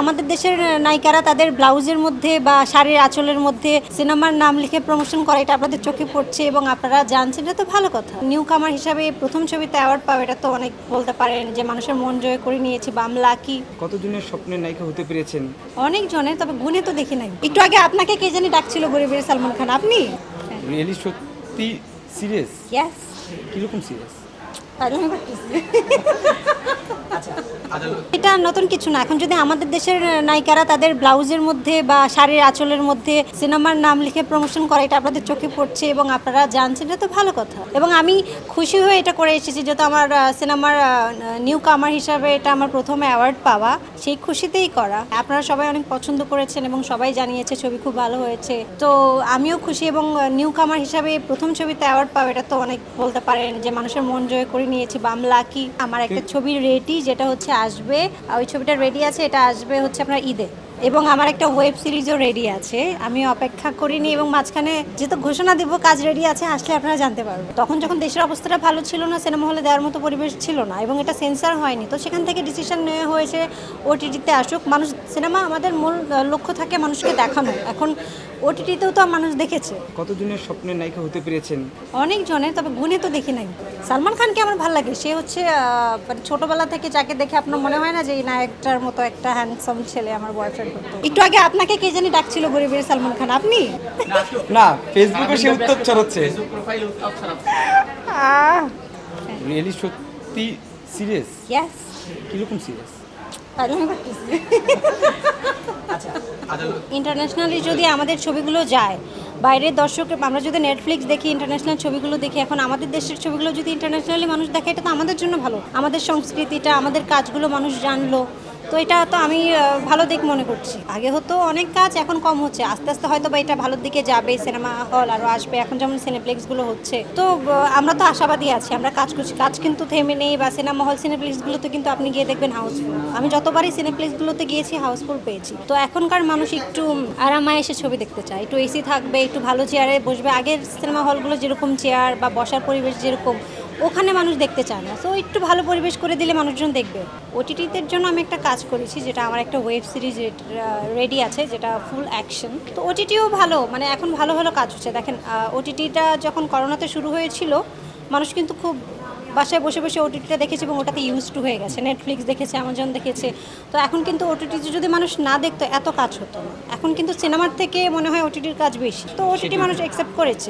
আমাদের দেশের নায়িকারা তাদের ব্লাউজের মধ্যে বা শাড়ির আঁচলের মধ্যে সিনেমার নাম লিখে প্রমোশন করে, এটা আপনাদের চোখে পড়ছে এবং আপনারা জানছেন, এটা তো ভালো কথা। নিউ কামার হিসাবে প্রথম ছবিতে অ্যাওয়ার্ড পাওয়া, এটা তো অনেক বলতে পারেন যে মানুষের মন জয় করে নিয়েছি বা আমি লাকি। কতজনের স্বপ্নের নায়িকা হতে পেরেছেন? অনেক জনের, তবে গুনে তো দেখি নাই। একটু আগে আপনাকে কে জানি ডাকছিল গরিবের সালমান খান, আপনি? রিয়েলি সত্যি সিরিয়াস? ইয়েস। কিরকম সিরিয়াস? এটা নতুন কিছু না। এখন যদি আমাদের দেশের নায়িকারা তাদের ব্লাউজের মধ্যে বা শাড়ির আঁচলের মধ্যে সিনেমার নাম লিখে প্রমোশন করে, এটা আপনাদের চোখে পড়ছে এবং আপনারা জানছেন, এটা তো ভালো কথা। এবং আমি খুশি হয়ে এটা করে এসেছি, যেহেতু আমার সিনেমার নিউ কামার হিসাবে এটা আমার প্রথম অ্যাওয়ার্ড পাওয়া, সেই খুশিতেই করা। আপনারা সবাই অনেক পছন্দ করেছেন এবং সবাই জানিয়েছে ছবি খুব ভালো হয়েছে, তো আমিও খুশি। এবং নিউ কামার হিসাবে প্রথম ছবিতে অ্যাওয়ার্ড পাওয়া, এটা তো অনেক বলতে পারেন যে মানুষের মন জয় করে নিয়েছি বা আমি লাকি। আমার একটা ছবি রেডি, যেটা হচ্ছে আসবে, ওই ছবিটা রেডি আছে, এটা আসবে হচ্ছে আপনার ঈদে। এবং আমার একটা ওয়েব সিরিজও রেডি আছে, আমি অপেক্ষা করিনি। এবং মাঝখানে যেহেতু ঘোষণা দিব কাজ রেডি আছে, আসলে আপনারা জানতে পারবেন। তখন যখন দেশের অবস্থাটা ভালো ছিল না, সিনেমা হলে দেওয়ার মতো পরিবেশ ছিল না এবং এটা সেন্সার হয়নি, তো সেখান থেকে ডিসিশন নেওয়া হয়েছে ওটিটিতে আসুক। মানুষ সিনেমা আমাদের মূল লক্ষ্য থাকে মানুষকে দেখানো, এখন ওটিটিতেও তো মানুষ দেখেছে। কতজনের স্বপ্নের নায়িকা হতে পেরেছেন? অনেক জনের, তবে গুনে তো দেখি নাই। সালমান খানকে আমার ভালো লাগে, সে হচ্ছে মানে ছোটবেলা থেকে যাকে দেখে আপনার মনে হয় না যে এই নায়কটার মতো একটা হ্যান্ডসাম ছেলে আমার বয়ফ্রেন্ড হতো। একটু আগে আপনাকে কে জানি ডাকছিল গরিবের সালমান খান, আপনি? না, ফেসবুকে সে উত্তর ছড়াচ্ছে। রিয়েলি সত্যি সিরিয়াস? ইয়েস। কিরকম সিরিয়াস? ইন্টারন্যাশনালি যদি আমাদের ছবিগুলো যায়, বাইরের দর্শক, আমরা যদি নেটফ্লিক্স দেখি, ইন্টারন্যাশনাল ছবিগুলো দেখি, এখন আমাদের দেশের ছবিগুলো যদি ইন্টারন্যাশনালি মানুষ দেখে, এটা তো আমাদের জন্য ভালো। আমাদের সংস্কৃতিটা, আমাদের কাজগুলো মানুষ জানলো, তো এটা তো আমি ভালো দিক মনে করছি। আগে হতো অনেক কাজ, এখন কম হচ্ছে, আস্তে আস্তে হয়তো বা এটা ভালোর দিকে যাবে, সিনেমা হল আরও আসবে। এখন যেমন সিনেপ্লেক্সগুলো হচ্ছে, তো আমরা তো আশাবাদী আছি, আমরা কাজ করছি, কাজ কিন্তু থেমে নেই। বা সিনেমা হল সিনেপ্লেক্সগুলোতে কিন্তু আপনি গিয়ে দেখবেন হাউসফুল। আমি যতবারই সিনেপ্লেক্সগুলোতে গিয়েছি হাউসফুল পেয়েছি। তো এখনকার মানুষ একটু আরামায় এসে ছবি দেখতে চায়, একটু এসি থাকবে, একটু ভালো চেয়ারে বসবে। আগের সিনেমা হলগুলো যেরকম চেয়ার বা বসার পরিবেশ যেরকম, ওখানে মানুষ দেখতে চায় না, সো একটু ভালো পরিবেশ করে দিলে মানুষজন দেখবে। ওটিটিদের জন্য আমি একটা কাজ করেছি, যেটা আমার একটা ওয়েব সিরিজ রেডি আছে, যেটা ফুল অ্যাকশন। তো ওটিটিও ভালো, মানে এখন ভালো ভালো কাজ হচ্ছে। দেখেন, ওটিটিটা যখন করোনাতে শুরু হয়েছিল, মানুষ কিন্তু খুব বাসায় বসে বসে ওটিটিটা দেখেছে এবং ওটাতে ইউজ টু হয়ে গেছে। নেটফ্লিক্স দেখেছে, অ্যামাজন দেখেছে। তো এখন কিন্তু ওটিটিতে যদি মানুষ না দেখতো, এত কাজ হতো না। এখন কিন্তু সিনেমার থেকে মনে হয় ওটিটির কাজ বেশি, তো ওটিটি মানুষ অ্যাকসেপ্ট করেছে।